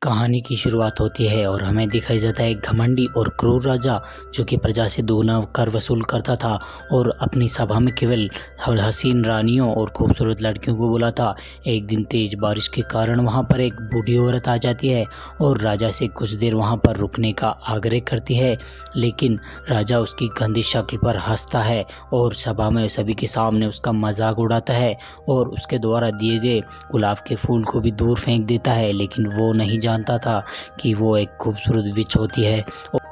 कहानी की शुरुआत होती है और हमें दिखाई जाता है एक घमंडी और क्रूर राजा जो कि प्रजा से दोगुना कर वसूल करता था और अपनी सभा में केवल हसीन रानियों और खूबसूरत लड़कियों को बुलाता। एक दिन तेज बारिश के कारण वहां पर एक बूढ़ी औरत आ जाती है और राजा से कुछ देर वहां पर रुकने का आग्रह करती है, लेकिन राजा उसकी गंदी शक्ल पर हंसता है और सभा में सभी के सामने उसका मजाक उड़ाता है और उसके द्वारा दिए गए गुलाब के फूल को भी दूर फेंक देता है। लेकिन वो नहीं जानता था कि वो एक खूबसूरत विच होती है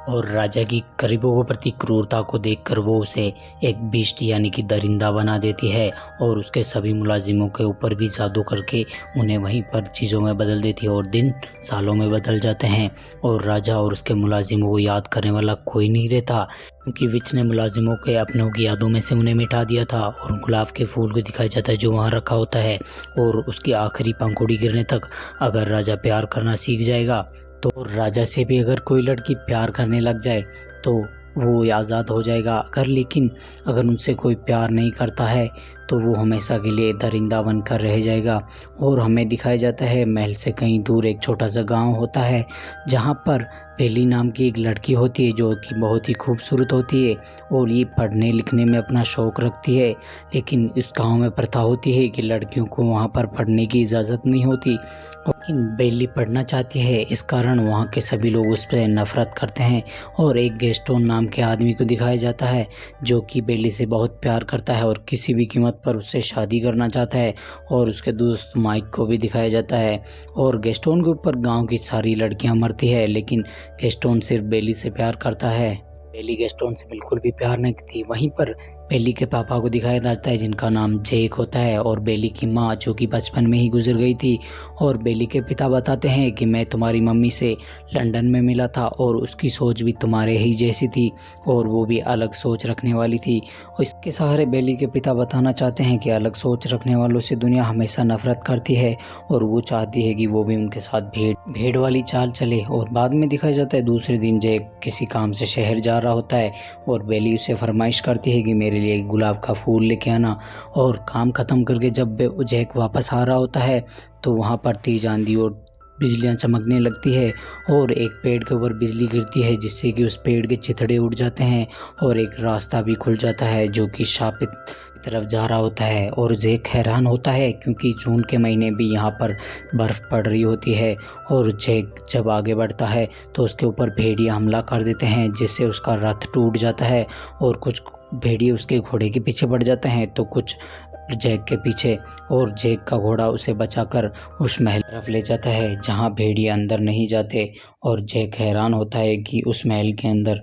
और राजा की गरीबों के प्रति क्रूरता को देखकर वो उसे एक बीस्ट यानी कि दरिंदा बना देती है और उसके सभी मुलाजिमों के ऊपर भी जादू करके उन्हें वहीं पर चीज़ों में बदल देती है और दिन सालों में बदल जाते हैं और राजा और उसके मुलाजिमों को याद करने वाला कोई नहीं रहता, क्योंकि विच ने मुलाजिमों के अपनों की यादों में से उन्हें मिटा दिया था। और गुलाब के फूल को दिखाया जाता है जो वहाँ रखा होता है और उसकी आखिरी पंखुड़ी गिरने तक अगर राजा प्यार करना सीख जाएगा तो राजा से भी अगर कोई लड़की प्यार करने लग जाए तो वो आज़ाद हो जाएगा। लेकिन अगर उनसे कोई प्यार नहीं करता है तो वो हमेशा के लिए दरिंदा बनकर रह जाएगा। और हमें दिखाया जाता है महल से कहीं दूर एक छोटा सा गांव होता है जहां पर बेली नाम की एक लड़की होती है जो कि बहुत ही खूबसूरत होती है और ये पढ़ने लिखने में अपना शौक़ रखती है। लेकिन इस गांव में प्रथा होती है कि लड़कियों को वहां पर पढ़ने की इजाज़त नहीं होती, लेकिन बेली पढ़ना चाहती है। इस कारण वहाँ के सभी लोग उस पर नफरत करते हैं और एक गेस्टोन नाम के आदमी को दिखाया जाता है जो कि बेली से बहुत प्यार करता है और किसी भी कीमत पर उससे शादी करना चाहता है। और उसके दोस्त माइक को भी दिखाया जाता है और गेस्टोन के ऊपर गांव की सारी लड़कियां मरती है, लेकिन गेस्टोन सिर्फ बेली से प्यार करता है। बेली गेस्टोन से बिल्कुल भी प्यार नहीं करती। वहीं पर बेली के पापा को दिखाया जाता है जिनका नाम जेक होता है और बेली की माँ जो कि बचपन में ही गुजर गई थी। और बेली के पिता बताते हैं कि मैं तुम्हारी मम्मी से लंदन में मिला था और उसकी सोच भी तुम्हारे ही जैसी थी और वो भी अलग सोच रखने वाली थी। और इसके सहारे बेली के पिता बताना चाहते हैं कि अलग सोच रखने वालों से दुनिया हमेशा नफरत करती है और वो चाहती है कि वो भी उनके साथ भेड़ वाली चाल चले। और बाद में दिखाया जाता है दूसरे दिन जेक किसी काम से शहर जा रहा होता है और बेली उसे फरमाइश करती है कि मेरे लिए गुलाब का फूल लेके आना। और काम खत्म करके जब जैक वापस आ रहा होता है तो वहाँ पर तेज आंधी और बिजलियाँ चमकने लगती है और एक पेड़ के ऊपर बिजली गिरती है जिससे कि उस पेड़ के चिथड़े उड़ जाते हैं और एक रास्ता भी खुल जाता है जो कि शापित की तरफ जा रहा होता है। और जैक हैरान होता है क्योंकि जून के महीने भी यहाँ पर बर्फ़ पड़ रही होती है और जैक जब आगे बढ़ता है तो उसके ऊपर भेड़िया हमला कर देते हैं जिससे उसका रथ टूट जाता है और कुछ भेड़िए उसके घोड़े के पीछे पड़ जाते हैं तो कुछ जैक के पीछे। और जैक का घोड़ा उसे बचाकर उस महल तरफ ले जाता है जहां भेड़िए अंदर नहीं जाते। और जैक हैरान होता है कि उस महल के अंदर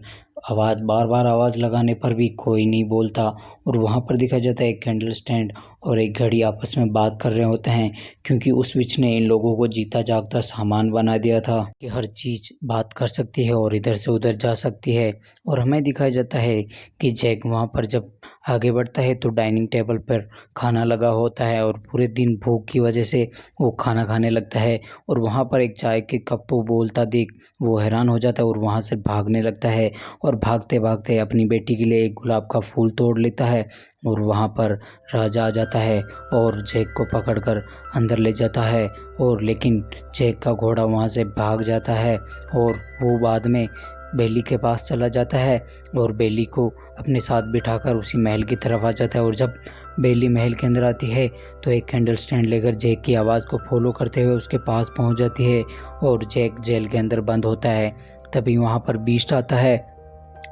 बार बार आवाज़ लगाने पर भी कोई नहीं बोलता। और वहाँ पर दिखा जाता है एक कैंडल स्टैंड और एक घड़ी आपस में बात कर रहे होते हैं क्योंकि उस विच ने इन लोगों को जीता जागता सामान बना दिया था कि हर चीज़ बात कर सकती है और इधर से उधर जा सकती है। और हमें दिखाया जाता है कि जैक वहाँ पर जब आगे बढ़ता है तो डाइनिंग टेबल पर खाना लगा होता है और पूरे दिन भूख की वजह से वो खाना खाने लगता है। और वहाँ पर एक चाय के कप को बोलता देख वो हैरान हो जाता है और वहाँ से भागने लगता है और भागते भागते अपनी बेटी के लिए एक गुलाब का फूल तोड़ लेता है। और वहाँ पर राजा आ जाता है और जैक को पकड़कर अंदर ले जाता है और लेकिन जैक का घोड़ा वहाँ से भाग जाता है और वो बाद में बेली के पास चला जाता है और बेली को अपने साथ बिठाकर उसी महल की तरफ आ जाता है। और जब बेली महल के अंदर आती है तो एक कैंडल स्टैंड लेकर जैक की आवाज़ को फॉलो करते हुए उसके पास पहुंच जाती है और जैक जेल के अंदर बंद होता है। तभी वहां पर बीस्ट आता है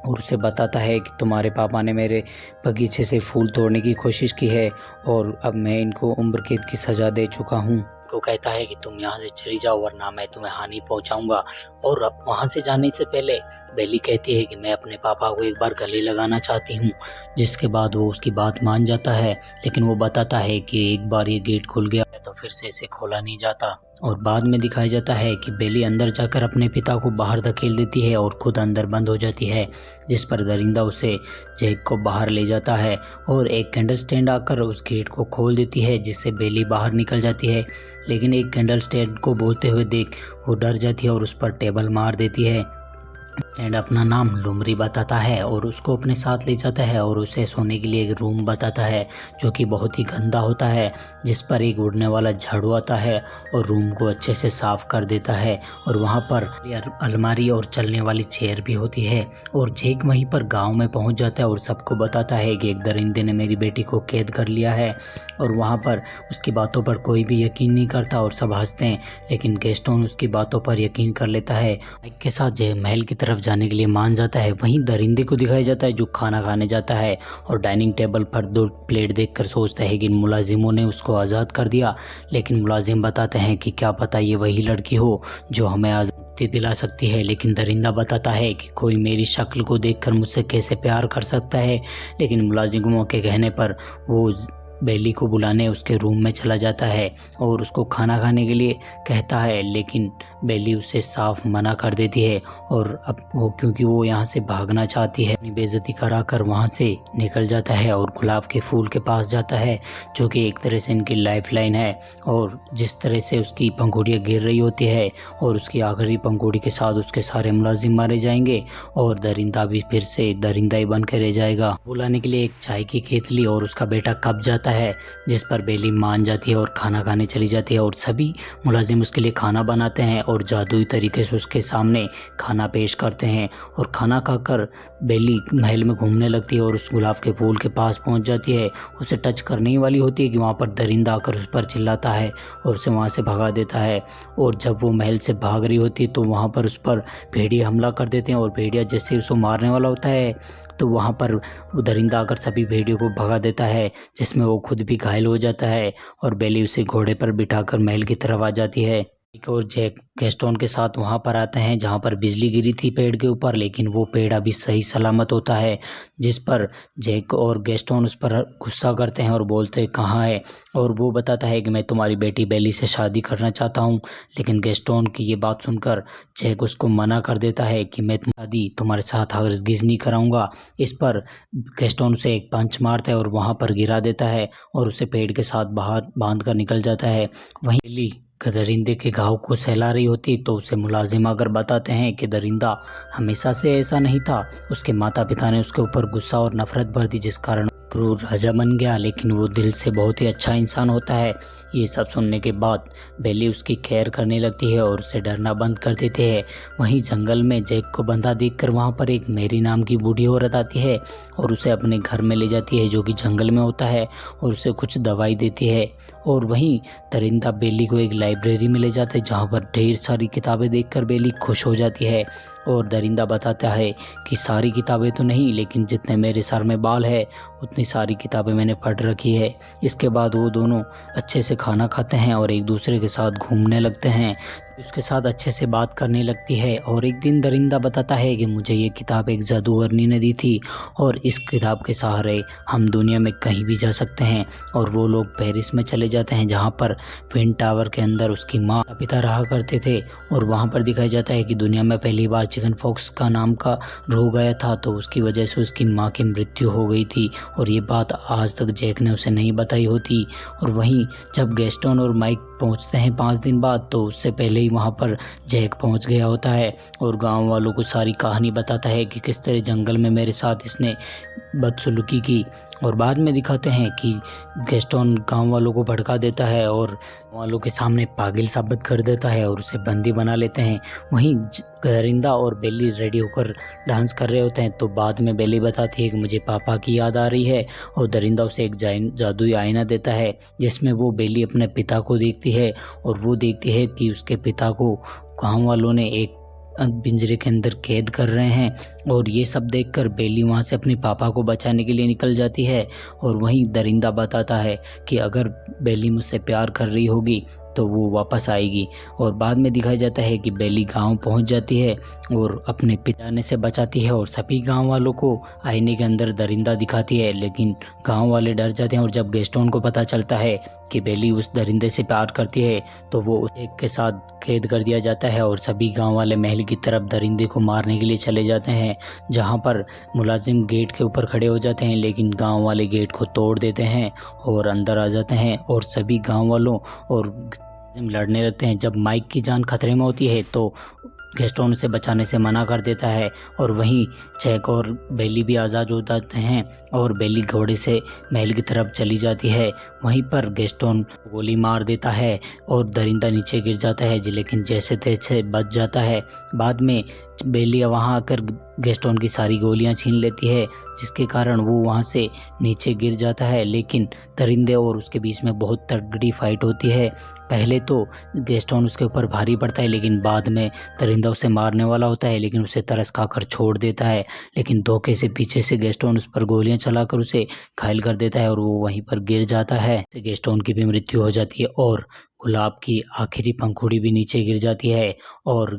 और उसे बताता है कि तुम्हारे पापा ने मेरे बगीचे से फूल तोड़ने की कोशिश की है और अब मैं इनको उम्र कैद की सज़ा दे चुका हूँ। को कहता है कि तुम यहाँ से चली जाओ वरना मैं तुम्हें हानि पहुँचाऊंगा। और अब वहाँ से जाने से पहले बेली कहती है कि मैं अपने पापा को एक बार गले लगाना चाहती हूँ, जिसके बाद वो उसकी बात मान जाता है। लेकिन वो बताता है कि एक बार ये गेट खुल गया तो फिर से इसे खोला नहीं जाता। और बाद में दिखाया जाता है कि बेली अंदर जाकर अपने पिता को बाहर धकेल देती है और खुद अंदर बंद हो जाती है, जिस पर दरिंदा उसे जैक को बाहर ले जाता है और एक कैंडल स्टैंड आकर उस गेट को खोल देती है जिससे बेली बाहर निकल जाती है। लेकिन एक कैंडल स्टैंड को बोलते हुए देख वो डर जाती है और उस पर टेबल मार देती है। एंड अपना नाम लुमरी बताता है और उसको अपने साथ ले जाता है और उसे सोने के लिए एक रूम बताता है जो कि बहुत ही गंदा होता है, जिस पर एक उड़ने वाला झाड़ू आता है और रूम को अच्छे से साफ कर देता है। और वहाँ पर अलमारी और चलने वाली चेयर भी होती है। और जैक वहीं पर गांव में पहुँच जाता है और सबको बताता है कि एक दरिंदे ने मेरी बेटी को कैद कर लिया है। और वहाँ पर उसकी बातों पर कोई भी यकीन नहीं करता और सब हंसते हैं, लेकिन गैस्टोन उसकी बातों पर यकीन कर लेता है। माइक के साथ जैक महल की तरफ जाने के लिए मान जाता है। वहीं दरिंदे को दिखाया जाता है जो खाना खाने जाता है और डाइनिंग टेबल पर 2 प्लेट देखकर सोचता है कि मुलाजिमों ने उसको आज़ाद कर दिया, लेकिन मुलाजिम बताते हैं कि क्या पता ये वही लड़की हो जो हमें आज़ादी दिला सकती है। लेकिन दरिंदा बताता है कि कोई मेरी शक्ल को देखकर मुझसे कैसे प्यार कर सकता है। लेकिन मुलाजिमों के कहने पर वो बेली को बुलाने उसके रूम में चला जाता है और उसको खाना खाने के लिए कहता है, लेकिन बेली उसे साफ मना कर देती है। और अब वो क्योंकि वो यहाँ से भागना चाहती है, अपनी बेइज्जती कराकर वहाँ से निकल जाता है और गुलाब के फूल के पास जाता है जो कि एक तरह से इनकी लाइफलाइन है। और जिस तरह से उसकी पंखुड़ियाँ गिर रही होती है और उसकी आखिरी पंखुड़ी के साथ उसके सारे मुलाजिम मारे जाएंगे और दरिंदा भी फिर से दरिंदा ही बन के रह जाएगा। बुलाने के लिए एक चाय की केतली और उसका बेटा कब जाता है, जिस पर बेली मान जाती है और खाना खाने चली जाती है। और सभी मुलाजिम उसके लिए खाना बनाते हैं और जादुई तरीके से उसके सामने खाना पेश करते हैं। और खाना खाकर बेली महल में घूमने लगती है और उस गुलाब के फूल के पास पहुंच जाती है। उसे टच करने ही वाली होती है कि वहाँ पर दरिंदा आकर उस पर चिल्लाता है और उसे वहाँ से भगा देता है। और जब वो महल से भाग रही होती है तो वहाँ पर उस पर भेड़िया हमला कर देते हैं और भेड़िया जैसे उसको मारने वाला होता है तो वहाँ पर वो दरिंदा आकर सभी भेड़ियों को भगा देता है, जिसमें वो खुद भी घायल हो जाता है। और बेली उसे घोड़े पर बिठाकर महल की तरफ आ जाती है। एक और जैक गैस्टोन के साथ वहाँ पर आते हैं जहाँ पर बिजली गिरी थी पेड़ के ऊपर, लेकिन वो पेड़ अभी सही सलामत होता है, जिस पर जैक और गैस्टोन उस पर गुस्सा करते हैं और बोलते हैं कहाँ है। और वो बताता है कि मैं तुम्हारी बेटी बेली से शादी करना चाहता हूँ। लेकिन गैस्टोन की ये बात सुनकर जैक उसको मना कर देता है कि मैं शादी तुम्हारे साथ हरगिज़ नहीं कराऊंगा। इस पर गैस्टोन उसे एक पंच मारता है और वहाँ पर गिरा देता है और उसे पेड़ के साथ बाहर बांध कर निकल जाता है। वहीं बेली दरिंदे के घाव को सहला रही होती तो उसे मुलाजिम आकर बताते हैं कि दरिंदा हमेशा से ऐसा नहीं था। उसके माता पिता ने उसके ऊपर गुस्सा और नफरत भर दी, जिस कारण क्रूर राजा बन गया, लेकिन वो दिल से बहुत ही अच्छा इंसान होता है। ये सब सुनने के बाद बेली उसकी खैर करने लगती है और उसे डरना बंद कर देते हैं। वहीं जंगल में जैक को बंधा देखकर वहाँ पर एक मेरी नाम की बूढ़ी औरत आती है और उसे अपने घर में ले जाती है जो कि जंगल में होता है और उसे कुछ दवाई देती है। और वहीं दरिंदा बेली को एक लाइब्रेरी में ले जाता है जहाँ पर ढेर सारी किताबें देखकर बेली खुश हो जाती है। और दरिंदा बताता है कि सारी किताबें तो नहीं, लेकिन जितने मेरे सर में बाल है उतनी सारी किताबें मैंने पढ़ रखी है। इसके बाद वो दोनों अच्छे से खाना खाते हैं और एक दूसरे के साथ घूमने लगते हैं, उसके साथ अच्छे से बात करने लगती है। और एक दिन दरिंदा बताता है कि मुझे ये किताब एक जादूगरनी ने दी थी और इस किताब के सहारे हम दुनिया में कहीं भी जा सकते हैं। और वो लोग पेरिस में चले जाते हैं जहाँ पर ट्विन टावर के अंदर उसकी माँ पिता रहा करते थे। और वहाँ पर दिखाया जाता है कि दुनिया में पहली बार चिकन पॉक्स का नाम का रोग आया था, तो उसकी वजह से उसकी माँ की मृत्यु हो गई थी और ये बात आज तक जैक ने उसे नहीं बताई होती। और वहीं जब गैस्टोन और माइक पहुंचते हैं 5 दिन बाद, तो उससे पहले ही वहां पर जैक पहुंच गया होता है और गांव वालों को सारी कहानी बताता है कि किस तरह जंगल में मेरे साथ इसने बदसलूकी की। और बाद में दिखाते हैं कि गैस्टोन गांव वालों को भड़का देता है और वालों के सामने पागल साबित कर देता है और उसे बंदी बना लेते हैं। वहीं दरिंदा और बेली रेडी होकर डांस कर रहे होते हैं, तो बाद में बेली बताती है कि मुझे पापा की याद आ रही है और दरिंदा उसे एक जादुई आईना देता है जिसमें वो बेली अपने पिता को देखती है और वो देखती है कि उसके पिता को गाँव वालों ने एक पिंजरे के अंदर कैद कर रहे हैं। और ये सब देखकर बेली वहाँ से अपने पापा को बचाने के लिए निकल जाती है। और वहीं दरिंदा बताता है कि अगर बेली मुझसे प्यार कर रही होगी तो वो वापस आएगी। और बाद में दिखाया जाता है कि बेली गांव पहुंच जाती है और अपने पिता से बचाती है और सभी गांव वालों को आईने के अंदर दरिंदा दिखाती है, लेकिन गांव वाले डर जाते हैं। और जब गैस्टोन को पता चलता है कि बेली उस दरिंदे से प्यार करती है तो वो एक के साथ कैद कर दिया जाता है और सभी गांव वाले महल की तरफ दरिंदे को मारने के लिए चले जाते हैं, जहां पर मुलाजिम गेट के ऊपर खड़े हो जाते हैं, लेकिन गांव वाले गेट को तोड़ देते हैं और अंदर आ जाते हैं और सभी गांव वालों और लड़ने लगते हैं। जब माइक की जान खतरे में होती है तो गैस्टोन उसे बचाने से मना कर देता है और वहीं जैक और बेली भी आज़ाद हो जाते हैं और बेली घोड़े से महल की तरफ चली जाती है। वहीं पर गैस्टोन गोली मार देता है और दरिंदा नीचे गिर जाता है, लेकिन जैसे तैसे बच जाता है। बाद में बेली वहां आकर गैस्टोन की सारी गोलियां छीन लेती है, जिसके कारण वो वहां से नीचे गिर जाता है। लेकिन दरिंदे और उसके बीच में बहुत तगड़ी फाइट होती है। पहले तो गैस्टोन उसके ऊपर भारी पड़ता है, लेकिन बाद में दरिंदा उसे मारने वाला होता है, लेकिन उसे तरस खाकर छोड़ देता है। लेकिन धोखे से पीछे से गैस्टोन उस पर गोलियां चलाकर उसे घायल कर देता है और वो वहीं पर गिर जाता है। गैस्टोन की भी मृत्यु हो जाती है और गुलाब की आखिरी पंखुड़ी भी नीचे गिर जाती है और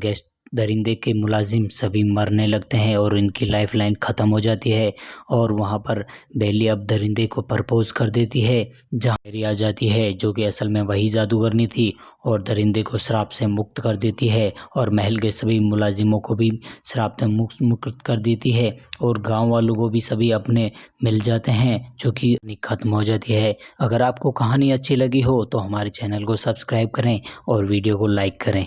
दरिंदे के मुलाजिम सभी मरने लगते हैं और इनकी लाइफ लाइन ख़त्म हो जाती है। और वहाँ पर बेली अब दरिंदे को प्रपोज कर देती है, जहाँ मेरी आ जाती है जो कि असल में वही जादूगरनी थी और दरिंदे को श्राप से मुक्त कर देती है और महल के सभी मुलाजिमों को भी श्राप से मुक्त कर देती है और गांव वालों को भी सभी अपने मिल जाते हैं, जो कि ख़त्म हो जाती है। अगर आपको कहानी अच्छी लगी हो तो हमारे चैनल को सब्सक्राइब करें और वीडियो को लाइक करें।